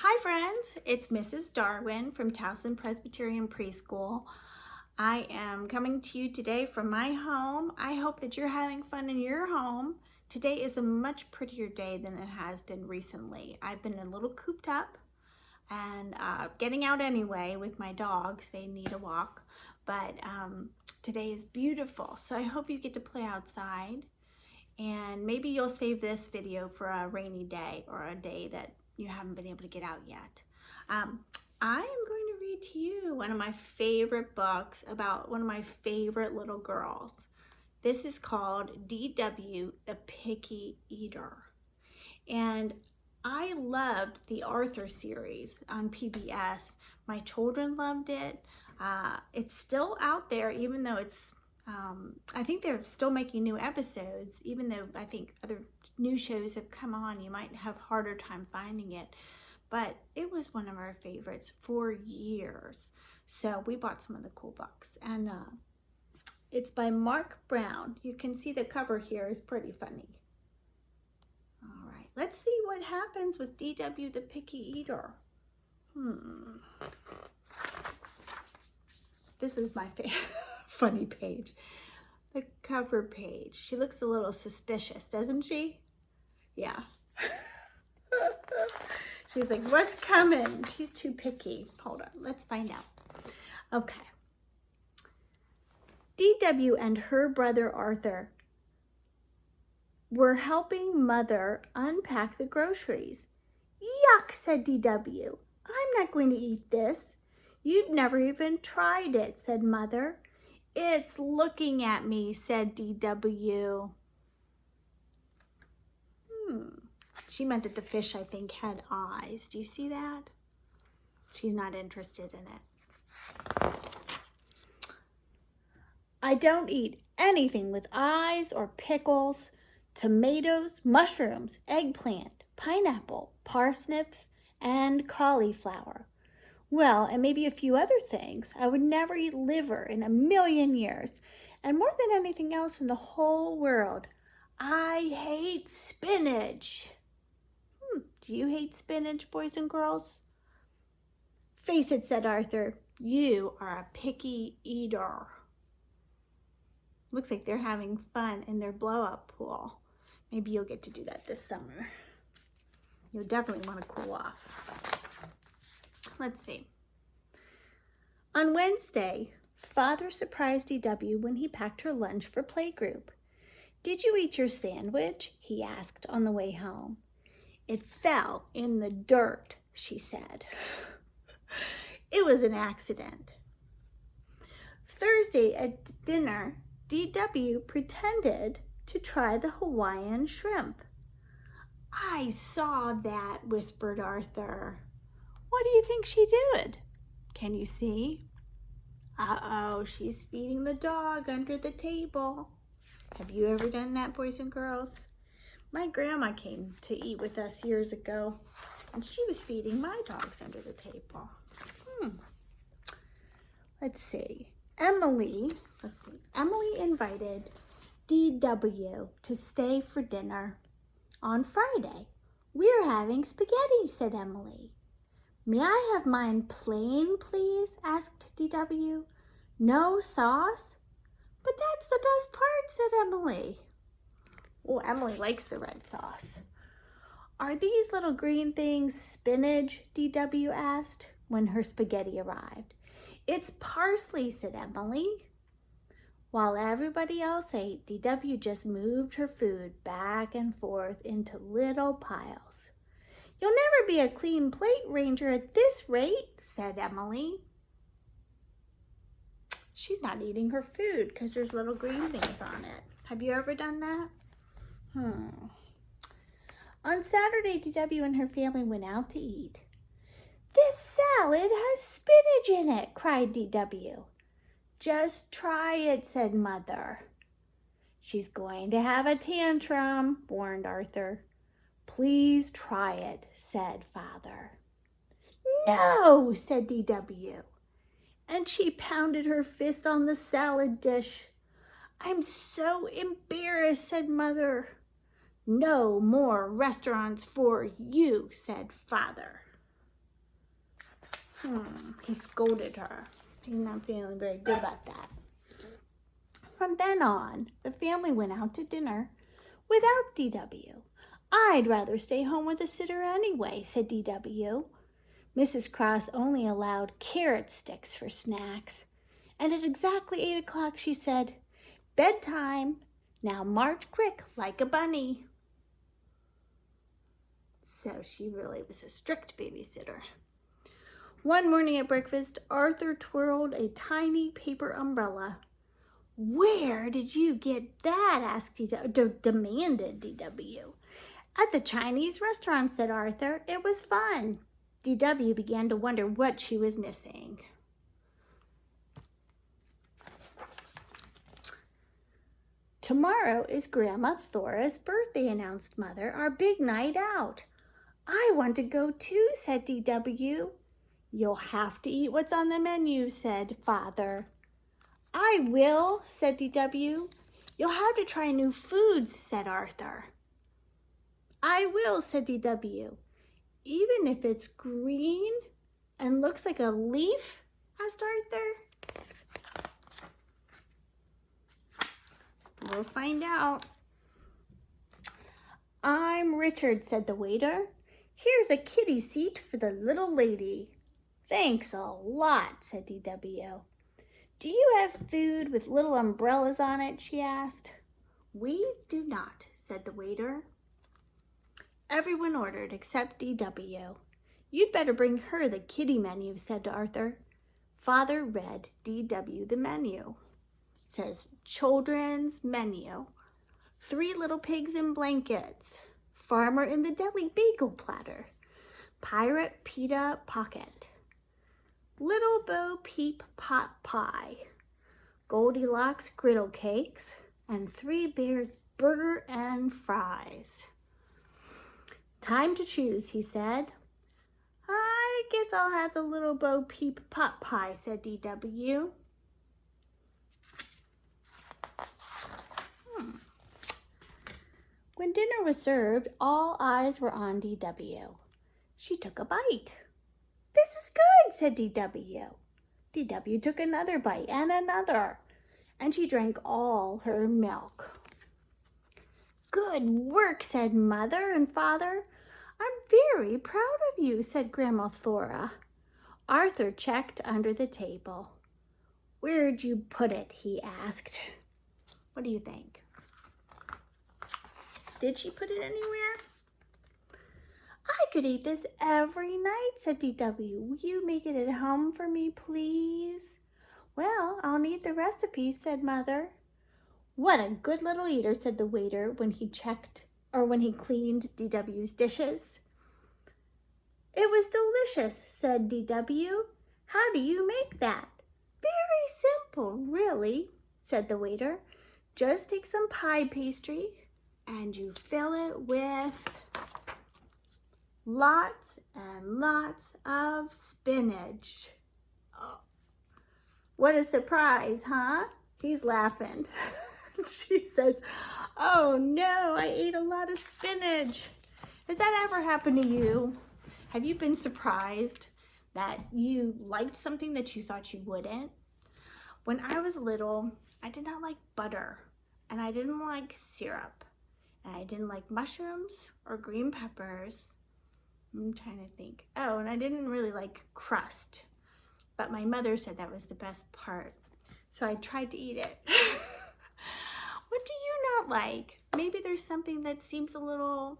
Hi friends, it's Mrs. Darwin from Towson Presbyterian Preschool. I am coming to you today from my home. I hope that you're having fun in your home. Today is a much prettier day than it has been recently. I've been a little cooped up and getting out anyway with my dogs. They need a walk, but today is beautiful. So I hope you get to play outside, and maybe you'll save this video for a rainy day or a day that you haven't been able to get out yet. I am going to read to you one of my favorite books about one of my favorite little girls. This is called D.W. the Picky Eater. And I loved the Arthur series on PBS. My children loved it. It's still out there, even though it's, I think they're still making new episodes, even though I think other new shows have come on. You might have a harder time finding it. But it was one of our favorites for years. So we bought some of the cool books. And it's by Mark Brown. You can see the cover here is pretty funny. All right, let's see what happens with D.W. the Picky Eater. This is my funny page. The cover page. She looks a little suspicious, doesn't she? Yeah. She's like, what's coming? She's too picky. Hold on, let's find out. Okay. D.W. and her brother Arthur were helping Mother unpack the groceries. Yuck, said D.W. I'm not going to eat this. You've never even tried it, said Mother. It's looking at me, said D.W. She meant that the fish, I think, had eyes. Do you see that? She's not interested in it. I don't eat anything with eyes or pickles, tomatoes, mushrooms, eggplant, pineapple, parsnips, and cauliflower. Well, and maybe a few other things. I would never eat liver in a million years. And more than anything else in the whole world, I hate spinach. Do you hate spinach, boys and girls? Face it, said Arthur. You are a picky eater. Looks like they're having fun in their blow-up pool. Maybe you'll get to do that this summer. You'll definitely want to cool off. Let's see. On Wednesday, Father surprised D.W. when he packed her lunch for playgroup. Did you eat your sandwich? He asked on the way home. It fell in the dirt, she said. It was an accident. Thursday at dinner, D.W. pretended to try the Hawaiian shrimp. I saw that, whispered Arthur. What do you think she did? Can you see? Uh-oh, she's feeding the dog under the table. Have you ever done that, boys and girls? My grandma came to eat with us years ago, and she was feeding my dogs under the table. Let's see. Emily invited D.W. to stay for dinner on Friday. We're having spaghetti, said Emily. May I have mine plain, please? Asked D.W. No sauce? But that's the best part, said Emily. Oh, Emily likes the red sauce. Are these little green things spinach? D.W. asked when her spaghetti arrived. It's parsley, said Emily. While everybody else ate, D.W. just moved her food back and forth into little piles. You'll never be a clean plate ranger at this rate, said Emily. She's not eating her food because there's little green things on it. Have you ever done that? On Saturday, D.W. and her family went out to eat. This salad has spinach in it, cried D.W. Just try it, said Mother. She's going to have a tantrum, warned Arthur. Please try it, said Father. No, said D.W. And she pounded her fist on the salad dish. I'm so embarrassed, said Mother. No more restaurants for you, said Father. He scolded her. He's not feeling very good about that. From then on, the family went out to dinner without DW. I'd rather stay home with a sitter anyway, said DW. Mrs. Cross only allowed carrot sticks for snacks. And at exactly 8 o'clock, she said, "Bedtime. Now march quick like a bunny." So she really was a strict babysitter. One morning at breakfast, Arthur twirled a tiny paper umbrella. "Where did you get that?" demanded DW. "At the Chinese restaurant," said Arthur. "It was fun." DW began to wonder what she was missing. "Tomorrow is Grandma Thora's birthday," announced Mother. "Our big night out." "I want to go too," said DW. "You'll have to eat what's on the menu," said Father. "I will," said DW. "You'll have to try new foods," said Arthur. "I will," said DW. "Even if it's green and looks like a leaf?" asked Arthur. "We'll find out." "I'm Richard," said the waiter. "Here's a kitty seat for the little lady." "Thanks a lot," said DW. "Do you have food with little umbrellas on it?" she asked. "We do not," said the waiter. Everyone ordered except DW. "You'd better bring her the kitty menu," said Arthur. Father read DW the menu. It says, "Children's menu. 3 little pigs in blankets. Farmer in the deli bagel platter. Pirate pita pocket. Little Bo Peep pot pie. Goldilocks griddle cakes. And 3 bears burger and fries." "Time to choose," he said. "I guess I'll have the Little Bo Peep pot pie," said DW. When dinner was served, all eyes were on DW. She took a bite. "This is good," said DW. DW took another bite and another, and she drank all her milk. "Good work," said Mother and Father. "I'm very proud of you," said Grandma Thora. Arthur checked under the table. "Where'd you put it?" he asked. What do you think? Did she put it anywhere? "I could eat this every night," said DW. "Will you make it at home for me, please?" "Well, I'll need the recipe," said Mother. "What a good little eater," said the waiter when he cleaned DW's dishes. "It was delicious," said DW. "How do you make that?" "Very simple, really," said the waiter. "Just take some pie pastry and you fill it with lots and lots of spinach." Oh, what a surprise, huh? He's laughing. She says, "Oh no, I ate a lot of spinach." Has that ever happened to you? Have you been surprised that you liked something that you thought you wouldn't? When I was little, I did not like butter, and I didn't like syrup, and I didn't like mushrooms or green peppers. I'm trying to think. Oh, and I didn't really like crust, but my mother said that was the best part, so I tried to eat it. What do you not like? Maybe there's something that seems a little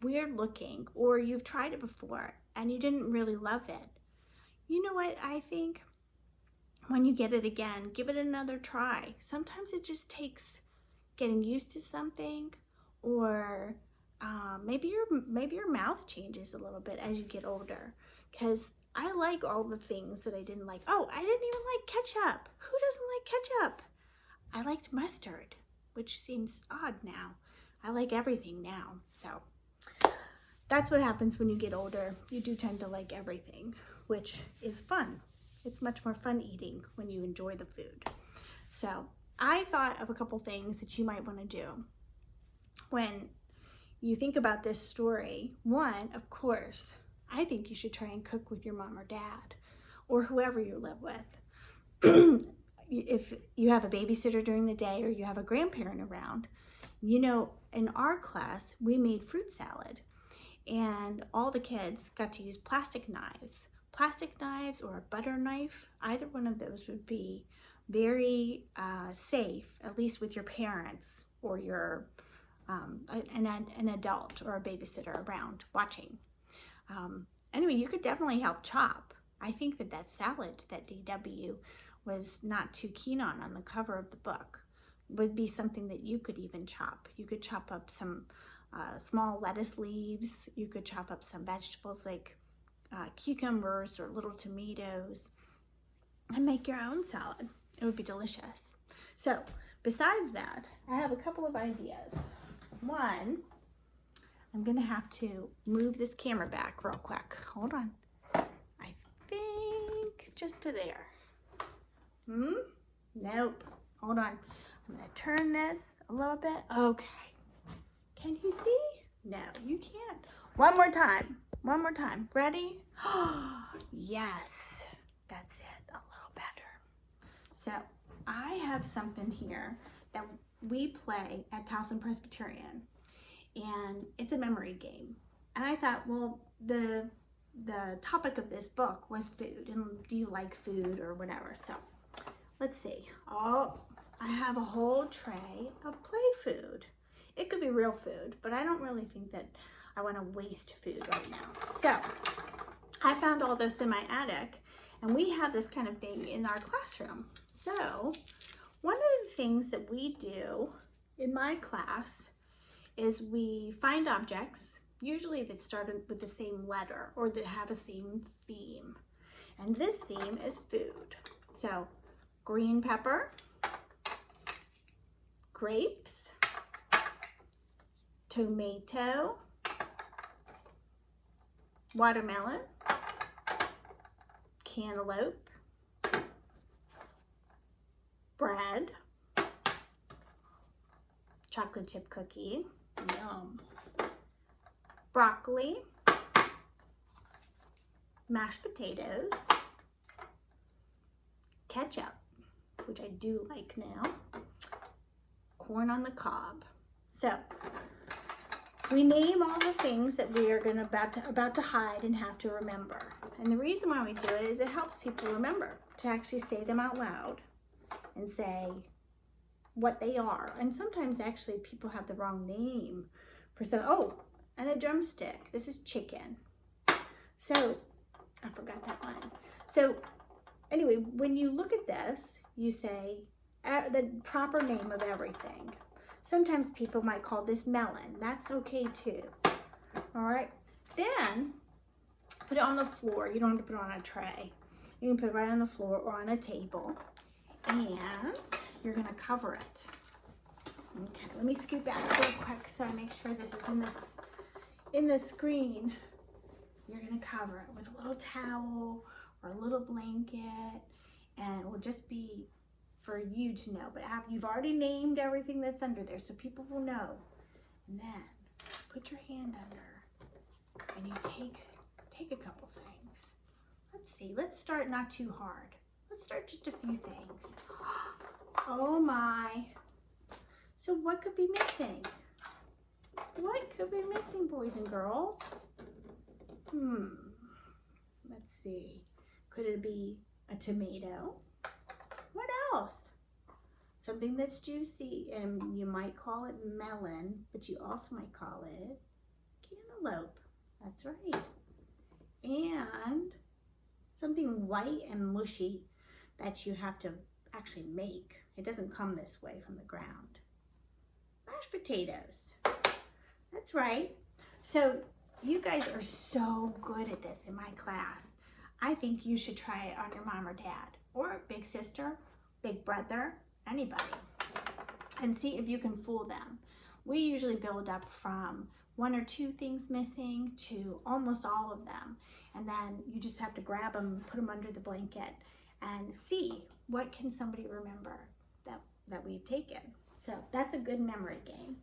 weird looking, or you've tried it before and you didn't really love it. You know what I think? When you get it again, give it another try. Sometimes it just takes getting used to something, or maybe your mouth changes a little bit as you get older. Because I like all the things that I didn't like. Oh, I didn't even like ketchup. Who doesn't like ketchup? I liked mustard, which seems odd now. I like everything now. So that's what happens when you get older. You do tend to like everything, which is fun. It's much more fun eating when you enjoy the food. So I thought of a couple things that you might want to do when you think about this story. One, of course, I think you should try and cook with your mom or dad or whoever you live with. If you have a babysitter during the day or you have a grandparent around, you know, in our class, we made fruit salad and all the kids got to use plastic knives. Plastic knives or a butter knife, either one of those would be very safe, at least with your parents or your an adult or a babysitter around watching. Anyway, you could definitely help chop. I think that salad that DW was not too keen on the cover of the book would be something that you could even chop. You could chop up some small lettuce leaves. You could chop up some vegetables like cucumbers or little tomatoes and make your own salad. It would be delicious. So besides that, I have a couple of ideas. One, I'm gonna have to move this camera back real quick. Hold on. I think just to there. Nope. Hold on. I'm gonna turn this a little bit. Okay. Can you see? No, you can't. One more time. One more time. Ready? Yes. That's it. A little better. So I have something here that we play at Towson Presbyterian, and it's a memory game. And I thought, well, the topic of this book was food, and do you like food or whatever? So let's see. Oh, I have a whole tray of play food. It could be real food, but I don't really think that I want to waste food right now. So I found all this in my attic, and we have this kind of thing in our classroom. So one of the things that we do in my class is we find objects, usually that start with the same letter or that have the same theme. And this theme is food. So green pepper, grapes, tomato, watermelon, cantaloupe, bread, chocolate chip cookie, yum, broccoli, mashed potatoes, ketchup, which I do like now, corn on the cob. So we name all the things that we are about to hide and have to remember. And the reason why we do it is it helps people remember to actually say them out loud and say what they are. And sometimes actually people have the wrong name for some. Oh, and a drumstick. This is chicken. So I forgot that one. So anyway, when you look at this, you say the proper name of everything. Sometimes people might call this melon. That's okay too. All right. Then put it on the floor. You don't have to put it on a tray. You can put it right on the floor or on a table. And you're gonna cover it. Okay, let me scoot back real quick so I make sure this is in the screen. You're gonna cover it with a little towel or a little blanket, and it will just be for you to know. But you've already named everything that's under there, so people will know. And then put your hand under, and you take a couple things. Let's see. Let's start not too hard. Let's start just a few things. Oh my. So what could be missing? What could be missing, boys and girls? Let's see. Could it be a tomato? What else? Something that's juicy, and you might call it melon, but you also might call it cantaloupe. That's right. And something white and mushy that you have to actually make. It doesn't come this way from the ground. Mashed potatoes. That's right. So you guys are so good at this in my class. I think you should try it on your mom or dad, or big sister, big brother, anybody, and see if you can fool them. We usually build up from 1 or 2 things missing to almost all of them. And then you just have to grab them, put them under the blanket, and see what can somebody remember that we've taken. So that's a good memory game.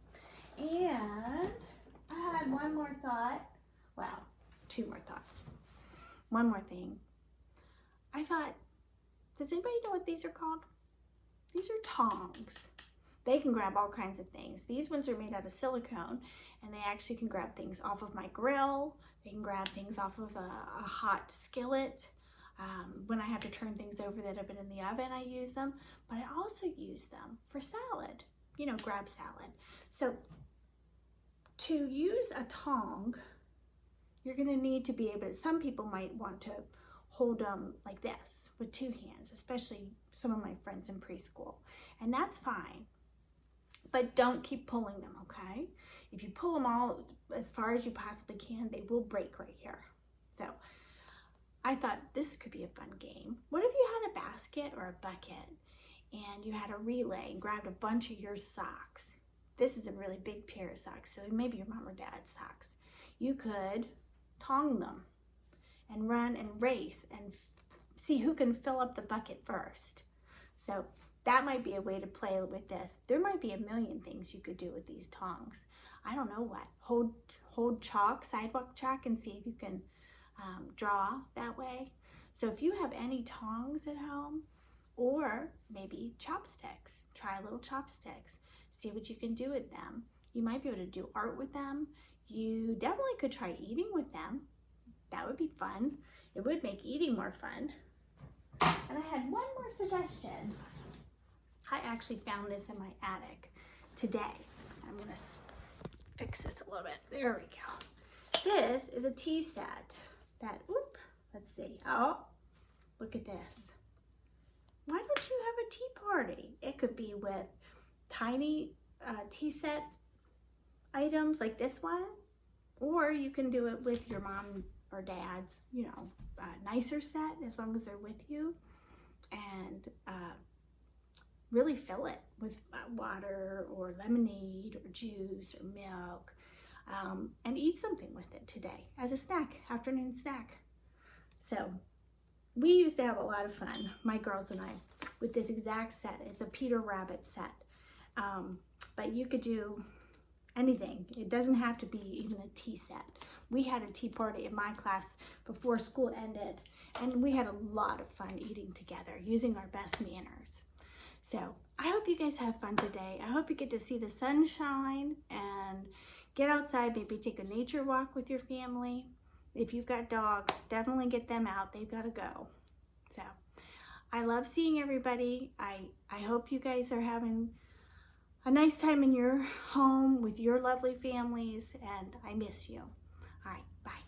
And I had one more thought. Wow, two more thoughts. One more thing. I thought, does anybody know what these are called? These are tongs. They can grab all kinds of things. These ones are made out of silicone, and they actually can grab things off of my grill. They can grab things off of a hot skillet. When I have to turn things over that have been in the oven, I use them. But I also use them for salad, you know, grab salad. So to use a tong, you're gonna need to be able to, some people might want to hold them like this with two hands, especially some of my friends in preschool, and that's fine. But don't keep pulling them, okay? If you pull them all as far as you possibly can, they will break right here. So I thought this could be a fun game. What if you had a basket or a bucket and you had a relay and grabbed a bunch of your socks? This is a really big pair of socks, so maybe your mom or dad's socks. You could tong them and run and race and see who can fill up the bucket first. So that might be a way to play with this. There might be a million things you could do with these tongs. I don't know what. Hold chalk, sidewalk chalk, and see if you can draw that way. So if you have any tongs at home, or maybe chopsticks, try little chopsticks. See what you can do with them. You might be able to do art with them. You definitely could try eating with them. That would be fun. It would make eating more fun. And I had one more suggestion. I actually found this in my attic today. I'm gonna fix this a little bit. There we go. This is a tea set that, let's see. Oh, look at this. Why don't you have a tea party? It could be with tiny tea set items like this one, or you can do it with your mom or dad's, you know, nicer set, as long as they're with you, and really fill it with water or lemonade or juice or milk, and eat something with it today as a snack, afternoon snack. So we used to have a lot of fun, my girls and I, with this exact set. It's a Peter Rabbit set, but you could do anything. It doesn't have to be even a tea set. We had a tea party in my class before school ended, and we had a lot of fun eating together, using our best manners. So I hope you guys have fun today. I hope you get to see the sunshine and get outside, maybe take a nature walk with your family. If you've got dogs, definitely get them out. They've got to go. So I love seeing everybody. I hope you guys are having a nice time in your home with your lovely families, and I miss you. All right, bye.